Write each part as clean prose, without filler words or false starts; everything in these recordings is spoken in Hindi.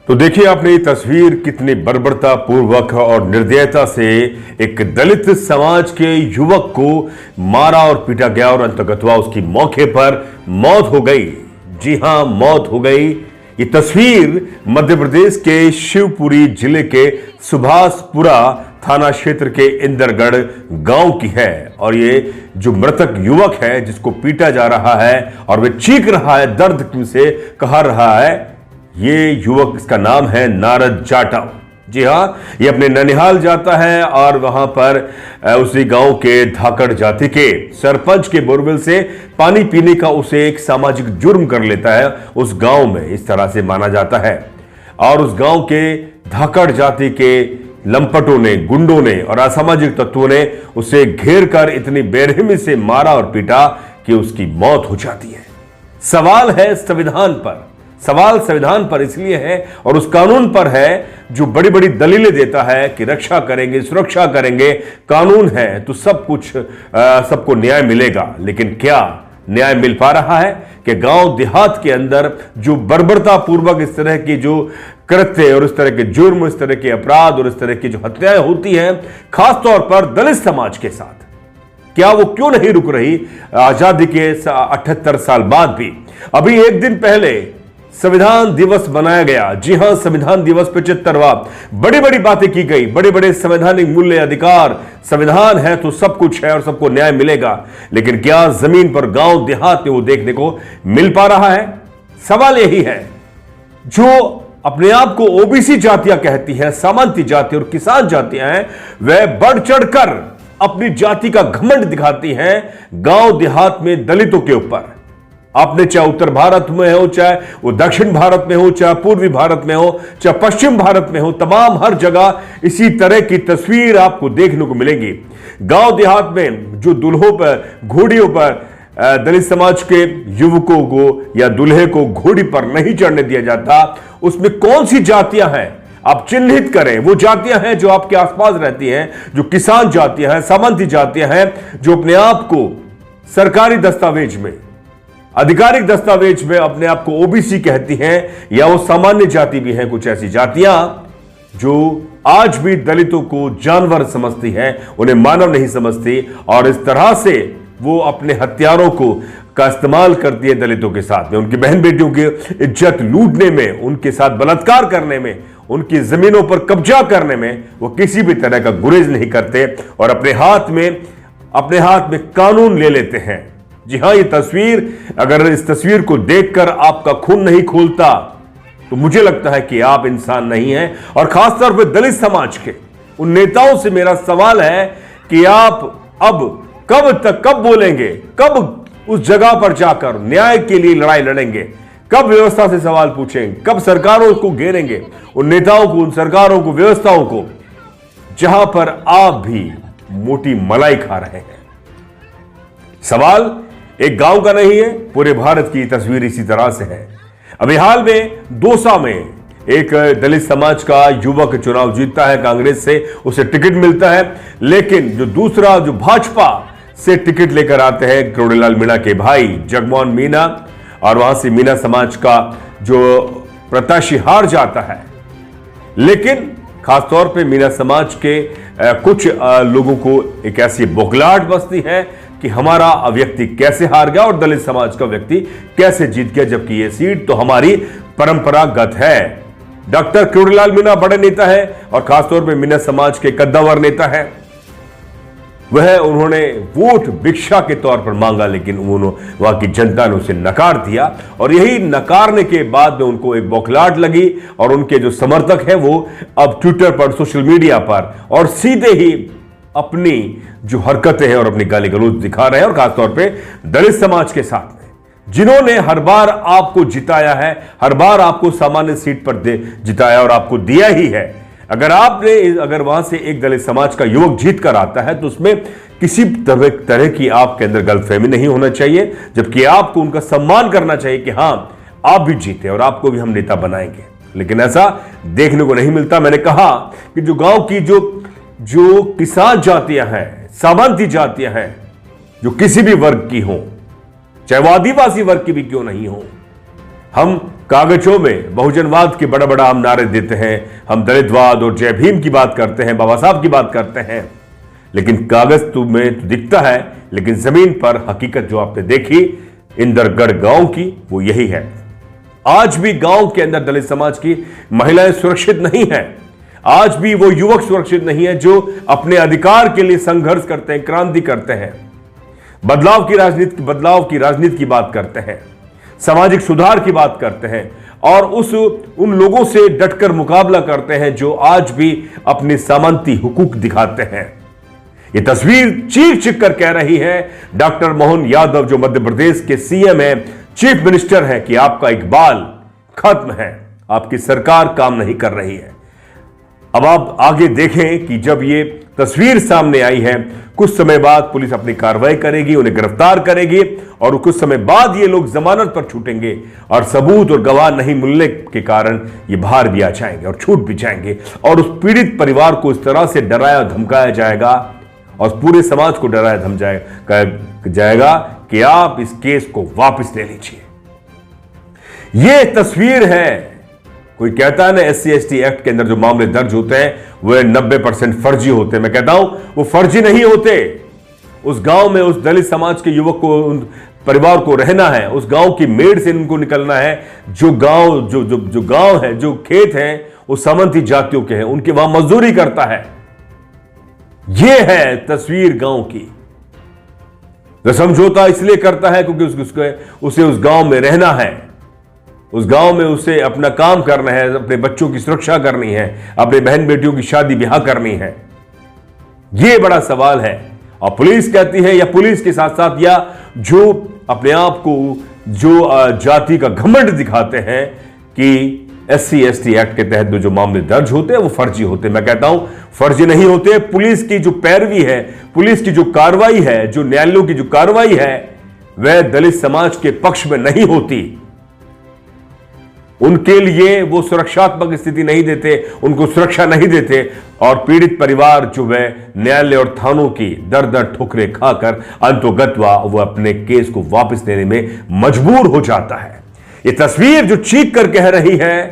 तो देखिए आपने तस्वीर कितनी बर्बरता पूर्वक और निर्दयता से एक दलित समाज के युवक को मारा और पीटा गया और अंततः उसकी मौके पर मौत हो गई। जी हां, मौत हो गई। ये तस्वीर मध्य प्रदेश के शिवपुरी जिले के सुभाषपुरा थाना क्षेत्र के इंदरगढ़ गांव की है और ये जो मृतक युवक है जिसको पीटा जा रहा है और वह चीख रहा है, दर्द से कहा रहा है, ये युवक, इसका नाम है नारद जाटव। जी हां, ये अपने ननिहाल जाता है और वहां पर उसी गांव के धाकड़ जाति के सरपंच के बोरवेल से पानी पीने का उसे एक सामाजिक जुर्म कर लेता है। उस गांव में इस तरह से माना जाता है और उस गांव के धाकड़ जाति के लंपटों ने, गुंडों ने और असामाजिक तत्वों ने उसे घेर कर इतनी बेरहमी से मारा और पीटा कि उसकी मौत हो जाती है। सवाल है संविधान पर, सवाल संविधान पर इसलिए है और उस कानून पर है जो बड़ी बड़ी दलीलें देता है कि रक्षा करेंगे, सुरक्षा करेंगे, कानून है तो सब कुछ सबको न्याय मिलेगा। लेकिन क्या न्याय मिल पा रहा है कि गांव देहात के अंदर जो बर्बरता पूर्वक इस तरह की जो कृत्य और इस तरह के जुर्म, इस तरह के अपराध और इस तरह की जो हत्याएं होती हैं खासतौर पर दलित समाज के साथ, क्या वो क्यों नहीं रुक रही आजादी के 78 साल बाद भी? अभी एक दिन पहले संविधान दिवस मनाया गया। जी हां, संविधान दिवस 75वां, बड़ी बड़ी बातें की गई, बड़े बड़े संवैधानिक मूल्य, अधिकार, संविधान है तो सब कुछ है और सबको न्याय मिलेगा। लेकिन क्या जमीन पर गांव देहात में वो देखने को मिल पा रहा है? सवाल यही है। जो अपने आप को ओबीसी जातियां कहती हैं, सामंती जाति और किसान जातियां हैं, वह बढ़ चढ़कर अपनी जाति का घमंड दिखाती हैं गांव देहात में दलितों के ऊपर। आपने चाहे उत्तर भारत में हो, चाहे वो दक्षिण भारत में हो, चाहे पूर्वी भारत में हो, चाहे पश्चिम भारत में हो, तमाम हर जगह इसी तरह की तस्वीर आपको देखने को मिलेगी। गांव देहात में जो दुल्हों पर, घोड़ियों पर दलित समाज के युवकों को या दुल्हे को घोड़ी पर नहीं चढ़ने दिया जाता, उसमें कौन सी जातियां हैं आप चिन्हित करें। वो जातियां हैं जो आपके आसपास रहती हैं, जो किसान जातियां हैं, सामंती जातियां हैं, जो अपने आप को सरकारी दस्तावेज में, आधिकारिक दस्तावेज में अपने आप को ओबीसी कहती हैं, या वो सामान्य जाति भी हैं। कुछ ऐसी जातियां जो आज भी दलितों को जानवर समझती हैं, उन्हें मानव नहीं समझती और इस तरह से वो अपने हथियारों का इस्तेमाल करती है दलितों के साथ में, उनकी बहन बेटियों की इज्जत लूटने में, उनके साथ बलात्कार करने में, उनकी जमीनों पर कब्जा करने में वो किसी भी तरह का गुरेज नहीं करते और अपने हाथ में कानून ले लेते हैं। जी हां, ये तस्वीर, अगर इस तस्वीर को देखकर आपका खून नहीं खोलता तो मुझे लगता है कि आप इंसान नहीं हैं। और खासतौर पर दलित समाज के उन नेताओं से मेरा सवाल है कि आप अब कब बोलेंगे, कब उस जगह पर जाकर न्याय के लिए लड़ाई लड़ेंगे, कब व्यवस्था से सवाल पूछेंगे, कब सरकारों को घेरेंगे, उन नेताओं को, उन सरकारों को, व्यवस्थाओं को, जहां पर आप भी मोटी मलाई खा रहे हैं। सवाल एक गांव का नहीं है, पूरे भारत की तस्वीर इसी तरह से है। अभी हाल में दौसा में एक दलित समाज का युवक चुनाव जीतता है कांग्रेस से, उसे टिकट मिलता है, लेकिन जो दूसरा जो भाजपा से टिकट लेकर आते हैं करोड़ीलाल मीणा के भाई जगमोहन मीणा, और वहां से मीणा समाज का जो प्रत्याशी हार जाता है। लेकिन खासतौर पे मीणा समाज के कुछ लोगों को एक ऐसी बौखलाहट बसती है कि हमारा व्यक्ति कैसे हार गया और दलित समाज का व्यक्ति कैसे जीत गया, जबकि यह सीट तो हमारी परंपरागत है। डॉक्टर करोड़ीलाल मीणा बड़े नेता है और खासतौर पे मीणा समाज के कद्दावर नेता है। उन्होंने वोट भिक्षा के तौर पर मांगा, लेकिन वहां की जनता ने उसे नकार दिया और यही नकारने के बाद में उनको एक बौखलाहट लगी और उनके जो समर्थक हैं वो अब ट्विटर पर, सोशल मीडिया पर और सीधे ही अपनी जो हरकतें हैं और अपनी गाली गलौज दिखा रहे हैं, और खासतौर पे दलित समाज के साथ में, जिन्होंने हर बार आपको जिताया है, हर बार आपको सामान्य सीट पर जिताया और आपको दिया ही है। अगर वहां से एक दलित समाज का युवक जीत कर आता है तो उसमें किसी तरह की आपके अंदर गलतफहमी नहीं होना चाहिए, जबकि आपको उनका सम्मान करना चाहिए कि हां आप भी जीते और आपको भी हम नेता बनाएंगे। लेकिन ऐसा देखने को नहीं मिलता। मैंने कहा कि जो गांव की जो किसान जातियां हैं, सामंती जातियां हैं, जो किसी भी वर्ग की हो, चाहे वो आदिवासी वर्ग की भी क्यों नहीं हो, हम कागजों में बहुजनवाद के बड़ा बड़ा हम नारे देते हैं, हम दलितवाद और जय भीम की बात करते हैं, बाबा साहब की बात करते हैं, लेकिन कागज में तो दिखता है, लेकिन जमीन पर हकीकत जो आपने देखी इंदरगढ़ गांव की वो यही है। आज भी गांव के अंदर दलित समाज की महिलाएं सुरक्षित नहीं है। आज भी वो युवक सुरक्षित नहीं है जो अपने अधिकार के लिए संघर्ष करते हैं, क्रांति करते हैं, बदलाव की राजनीति की बात करते हैं, सामाजिक सुधार की बात करते हैं और उन लोगों से डटकर मुकाबला करते हैं जो आज भी अपने सामंती हुकूक दिखाते हैं। ये तस्वीर चीख चीख कर कह रही है डॉक्टर मोहन यादव, जो मध्य प्रदेश के सीएम है, चीफ मिनिस्टर है, कि आपका इकबाल खत्म है, आपकी सरकार काम नहीं कर रही है। अब आप आगे देखें कि जब ये तस्वीर सामने आई है, कुछ समय बाद पुलिस अपनी कार्रवाई करेगी, उन्हें गिरफ्तार करेगी और कुछ समय बाद ये लोग जमानत पर छूटेंगे और सबूत और गवाह नहीं मिलने के कारण ये बाहर भी आ जाएंगे और छूट भी जाएंगे और उस पीड़ित परिवार को इस तरह से डराया धमकाया जाएगा और पूरे समाज को डराया धमकाया जाएगा कि आप इस केस को वापस ले लीजिए। यह तस्वीर है। कोई कहता है ना SC/ST एक्ट के अंदर जो मामले दर्ज होते हैं वह 90% फर्जी होते हैं। मैं कहता हूं वो फर्जी नहीं होते। उस गांव में उस दलित समाज के युवक को, उन परिवार को रहना है, उस गांव की मेड़ से उनको निकलना है। जो गांव है, जो खेत हैं, वो सामंती जातियों के हैं, उनके वहां मजदूरी करता है। यह है तस्वीर गांव की। वह समझौता इसलिए करता है क्योंकि उसे उस गांव में रहना है, उस गांव में उसे अपना काम करना है, अपने बच्चों की सुरक्षा करनी है, अपने बहन बेटियों की शादी ब्याह करनी है। यह बड़ा सवाल है। और पुलिस कहती है, या पुलिस के साथ साथ या जो अपने आप को जो जाति का घमंड दिखाते हैं कि SC/ST एक्ट के तहत जो मामले दर्ज होते हैं वो फर्जी होते हैं। मैं कहता हूं फर्जी नहीं होते। पुलिस की जो पैरवी है, पुलिस की जो कार्रवाई है, जो न्यायालयों की जो कार्रवाई है, वह दलित समाज के पक्ष में नहीं होती। उनके लिए वो सुरक्षात्मक स्थिति नहीं देते, उनको सुरक्षा नहीं देते और पीड़ित परिवार जो वह न्यायालय और थानों की दर दर ठोकरें खाकर अंतोगत्वा वो अपने केस को वापस लेने में मजबूर हो जाता है। ये तस्वीर जो चीख कर कह रही है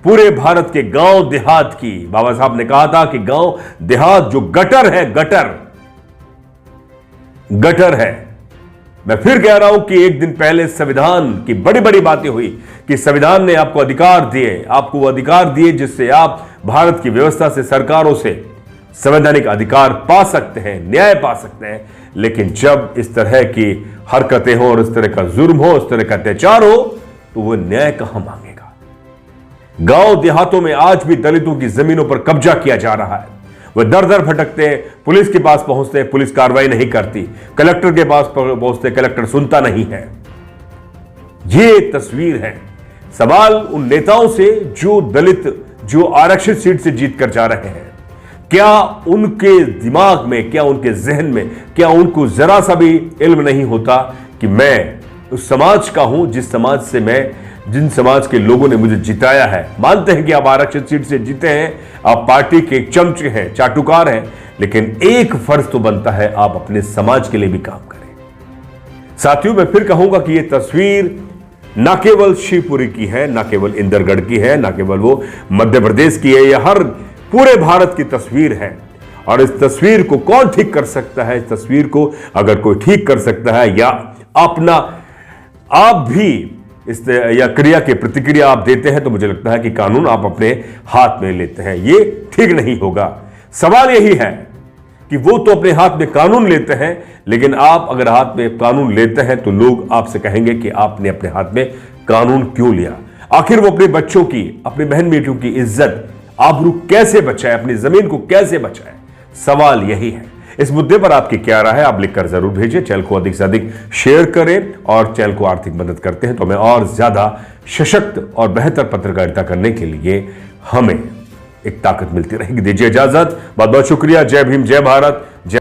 पूरे भारत के गांव देहात की। बाबा साहब ने कहा था कि गांव देहात जो गटर है, गटर है। मैं फिर कह रहा हूं कि एक दिन पहले संविधान की बड़ी बड़ी बातें हुई कि संविधान ने आपको वो अधिकार दिए जिससे आप भारत की व्यवस्था से, सरकारों से संवैधानिक अधिकार पा सकते हैं, न्याय पा सकते हैं। लेकिन जब इस तरह की हरकतें हो और इस तरह का जुर्म हो, इस तरह का अत्याचार हो, तो वो न्याय कहां मांगेगा। गांव देहातों में आज भी दलितों की जमीनों पर कब्जा किया जा रहा है। वह दर दर भटकते हैं, पुलिस के पास पहुंचते हैं, पुलिस कार्रवाई नहीं करती, कलेक्टर के पास पहुंचते, कलेक्टर सुनता नहीं है। यह तस्वीर है। सवाल उन नेताओं से जो दलित, जो आरक्षित सीट से जीत कर जा रहे हैं, क्या उनके दिमाग में, क्या उनके जहन में, क्या उनको जरा सा भी इल्म नहीं होता कि मैं उस समाज का हूं जिन समाज के लोगों ने मुझे जिताया है। मानते हैं कि आप आरक्षित सीट से जीते हैं, आप पार्टी के चमचे हैं, चाटुकार हैं, लेकिन एक फर्ज तो बनता है आप अपने समाज के लिए भी काम करें। साथियों, मैं फिर कहूंगा कि यह तस्वीर ना केवल शिवपुरी की है, ना केवल इंदरगढ़ की है, ना केवल वो मध्य प्रदेश की है, यह हर पूरे भारत की तस्वीर है। और इस तस्वीर को कौन ठीक कर सकता है? इस तस्वीर को अगर कोई ठीक कर सकता है या आप भी इस या क्रिया के प्रतिक्रिया आप देते हैं, तो मुझे लगता है कि कानून आप अपने हाथ में लेते हैं। ये ठीक नहीं होगा। सवाल यही है कि वो तो अपने हाथ में कानून लेते हैं, लेकिन आप अगर हाथ में कानून लेते हैं तो लोग आपसे कहेंगे कि आपने अपने हाथ में कानून क्यों लिया। आखिर वो अपने बच्चों की, अपनी बहन बेटियों की इज्जत, आबरू कैसे बचाए, अपनी जमीन को कैसे बचाए? सवाल यही है। इस मुद्दे पर आपकी क्या राय है? आप लिखकर जरूर भेजिए। चैनल को अधिक से अधिक शेयर करें और चैनल को आर्थिक मदद करते हैं तो हमें और ज्यादा सशक्त और बेहतर पत्रकारिता करने के लिए हमें एक ताकत मिलती रहेगी। दीजिए इजाजत, बहुत बहुत शुक्रिया। जय भीम, जय भारत, जय